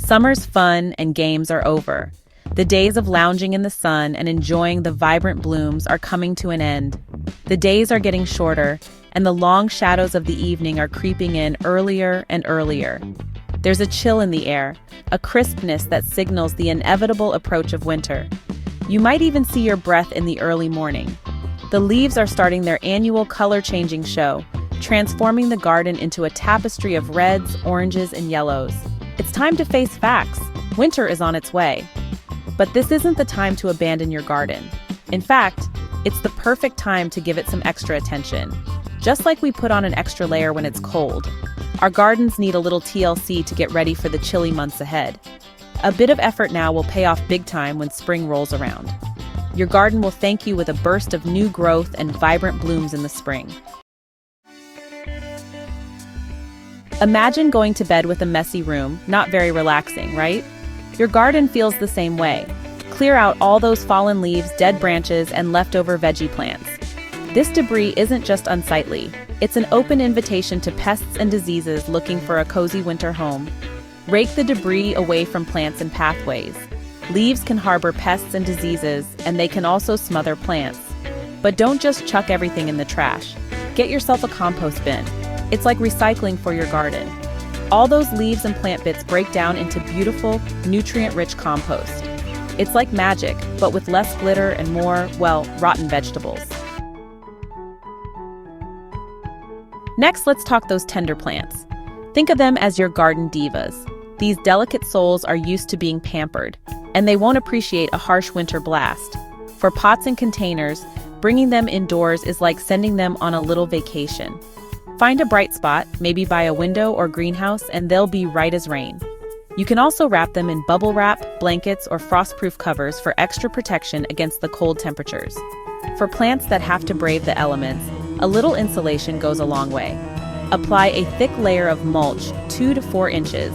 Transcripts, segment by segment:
Summer's fun and games are over. The days of lounging in the sun and enjoying the vibrant blooms are coming to an end. The days are getting shorter, and the long shadows of the evening are creeping in earlier and earlier. There's a chill in the air, a crispness that signals the inevitable approach of winter. You might even see your breath in the early morning. The leaves are starting their annual color-changing show, transforming the garden into a tapestry of reds, oranges, and yellows. It's time to face facts. Winter is on its way. But this isn't the time to abandon your garden. In fact, it's the perfect time to give it some extra attention. Just like we put on an extra layer when it's cold, our gardens need a little TLC to get ready for the chilly months ahead. A bit of effort now will pay off big time when spring rolls around. Your garden will thank you with a burst of new growth and vibrant blooms in the spring. Imagine going to bed with a messy room, not very relaxing, right? Your garden feels the same way. Clear out all those fallen leaves, dead branches, and leftover veggie plants. This debris isn't just unsightly. It's an open invitation to pests and diseases looking for a cozy winter home. Rake the debris away from plants and pathways. Leaves can harbor pests and diseases, and they can also smother plants. But don't just chuck everything in the trash. Get yourself a compost bin. It's like recycling for your garden. All those leaves and plant bits break down into beautiful, nutrient-rich compost. It's like magic, but with less glitter and more, well, rotten vegetables. Next, let's talk those tender plants. Think of them as your garden divas. These delicate souls are used to being pampered, and they won't appreciate a harsh winter blast. For pots and containers, bringing them indoors is like sending them on a little vacation. Find a bright spot, maybe by a window or greenhouse, and they'll be right as rain. You can also wrap them in bubble wrap, blankets, or frost-proof covers for extra protection against the cold temperatures. For plants that have to brave the elements, a little insulation goes a long way. Apply a thick layer of mulch, 2 to 4 inches,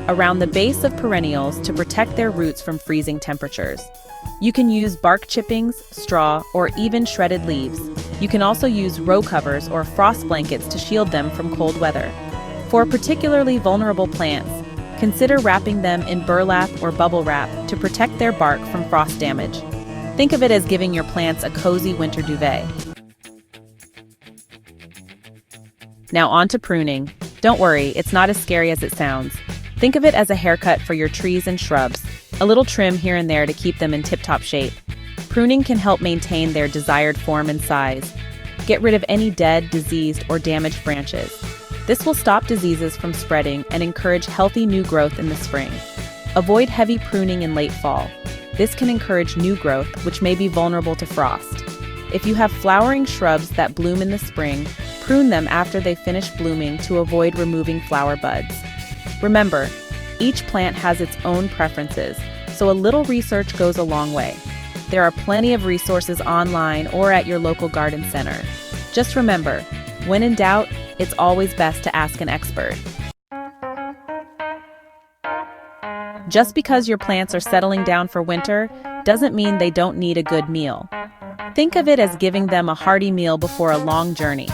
around the base of perennials to protect their roots from freezing temperatures. You can use bark chippings, straw, or even shredded leaves. You can also use row covers or frost blankets to shield them from cold weather. For particularly vulnerable plants, consider wrapping them in burlap or bubble wrap to protect their bark from frost damage. Think of it as giving your plants a cozy winter duvet. Now on to pruning. Don't worry, it's not as scary as it sounds. Think of it as a haircut for your trees and shrubs, a little trim here and there to keep them in tip-top shape. Pruning can help maintain their desired form and size. Get rid of any dead, diseased, or damaged branches. This will stop diseases from spreading and encourage healthy new growth in the spring. Avoid heavy pruning in late fall. This can encourage new growth, which may be vulnerable to frost. If you have flowering shrubs that bloom in the spring, prune them after they finish blooming to avoid removing flower buds. Remember, each plant has its own preferences, so a little research goes a long way. There are plenty of resources online or at your local garden center. Just remember, when in doubt, it's always best to ask an expert. Just because your plants are settling down for winter doesn't mean they don't need a good meal. Think of it as giving them a hearty meal before a long journey.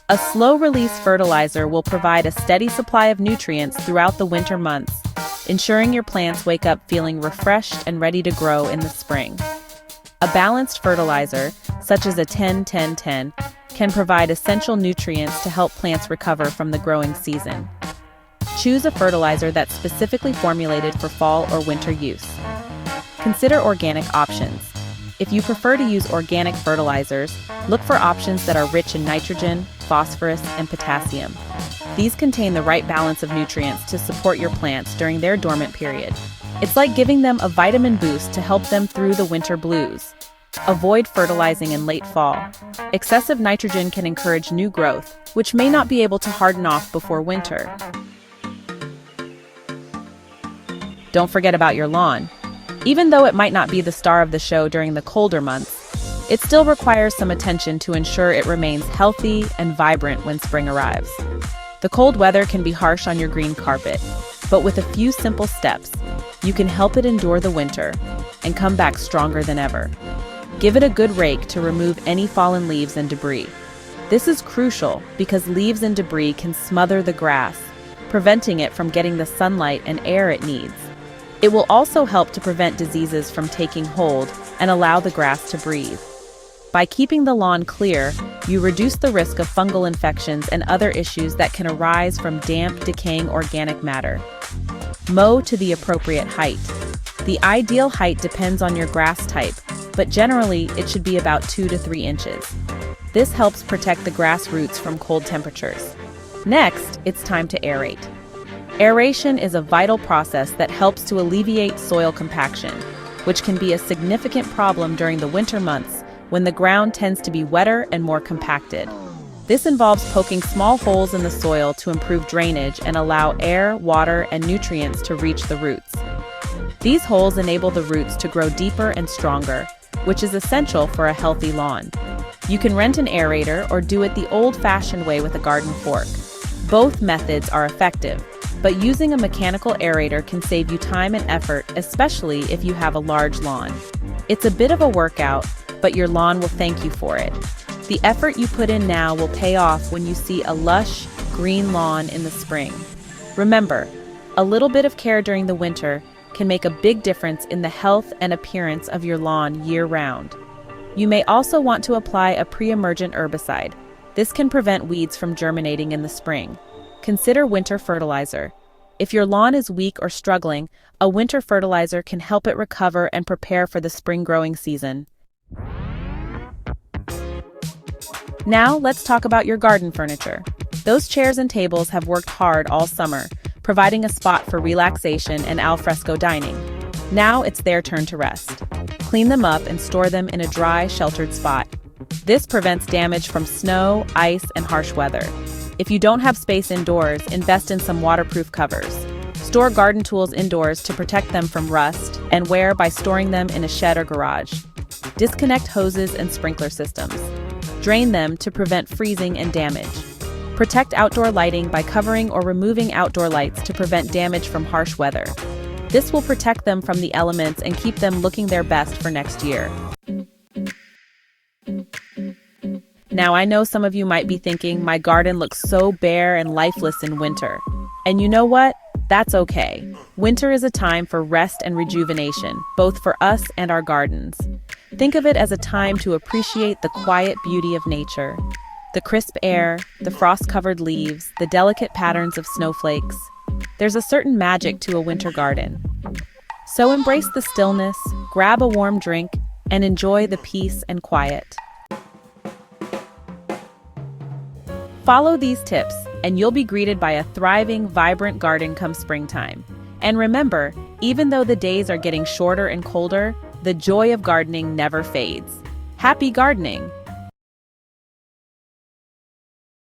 A slow-release fertilizer will provide a steady supply of nutrients throughout the winter months, ensuring your plants wake up feeling refreshed and ready to grow in the spring. A balanced fertilizer, such as a 10-10-10, can provide essential nutrients to help plants recover from the growing season. Choose a fertilizer that's specifically formulated for fall or winter use. Consider organic options. If you prefer to use organic fertilizers, look for options that are rich in nitrogen, phosphorus, and potassium. These contain the right balance of nutrients to support your plants during their dormant period. It's like giving them a vitamin boost to help them through the winter blues. Avoid fertilizing in late fall. Excessive nitrogen can encourage new growth, which may not be able to harden off before winter. Don't forget about your lawn. Even though it might not be the star of the show during the colder months, it still requires some attention to ensure it remains healthy and vibrant when spring arrives. The cold weather can be harsh on your green carpet, but with a few simple steps, you can help it endure the winter and come back stronger than ever. Give it a good rake to remove any fallen leaves and debris. This is crucial because leaves and debris can smother the grass, preventing it from getting the sunlight and air it needs. It will also help to prevent diseases from taking hold and allow the grass to breathe. By keeping the lawn clear, you reduce the risk of fungal infections and other issues that can arise from damp, decaying organic matter. Mow to the appropriate height. The ideal height depends on your grass type, but generally it should be about 2 to 3 inches. This helps protect the grass roots from cold temperatures. Next, it's time to aerate. Aeration is a vital process that helps to alleviate soil compaction, which can be a significant problem during the winter months when the ground tends to be wetter and more compacted. This involves poking small holes in the soil to improve drainage and allow air, water, and nutrients to reach the roots. These holes enable the roots to grow deeper and stronger, which is essential for a healthy lawn. You can rent an aerator or do it the old-fashioned way with a garden fork. Both methods are effective, but using a mechanical aerator can save you time and effort, especially if you have a large lawn. It's a bit of a workout, but your lawn will thank you for it. The effort you put in now will pay off when you see a lush, green lawn in the spring. Remember, a little bit of care during the winter can make a big difference in the health and appearance of your lawn year-round. You may also want to apply a pre-emergent herbicide. This can prevent weeds from germinating in the spring. Consider winter fertilizer. If your lawn is weak or struggling, a winter fertilizer can help it recover and prepare for the spring growing season. Now, let's talk about your garden furniture. Those chairs and tables have worked hard all summer, providing a spot for relaxation and al fresco dining. Now it's their turn to rest. Clean them up and store them in a dry, sheltered spot. This prevents damage from snow, ice, and harsh weather. If you don't have space indoors, invest in some waterproof covers. Store garden tools indoors to protect them from rust and wear by storing them in a shed or garage. Disconnect hoses and sprinkler systems. Drain them to prevent freezing and damage. Protect outdoor lighting by covering or removing outdoor lights to prevent damage from harsh weather. This will protect them from the elements and keep them looking their best for next year. Now, I know some of you might be thinking, my garden looks so bare and lifeless in winter. And you know what? That's okay. Winter is a time for rest and rejuvenation, both for us and our gardens. Think of it as a time to appreciate the quiet beauty of nature. The crisp air, the frost-covered leaves, the delicate patterns of snowflakes. There's a certain magic to a winter garden. So embrace the stillness, grab a warm drink, and enjoy the peace and quiet. Follow these tips, and you'll be greeted by a thriving, vibrant garden come springtime. And remember, even though the days are getting shorter and colder, the joy of gardening never fades. Happy gardening!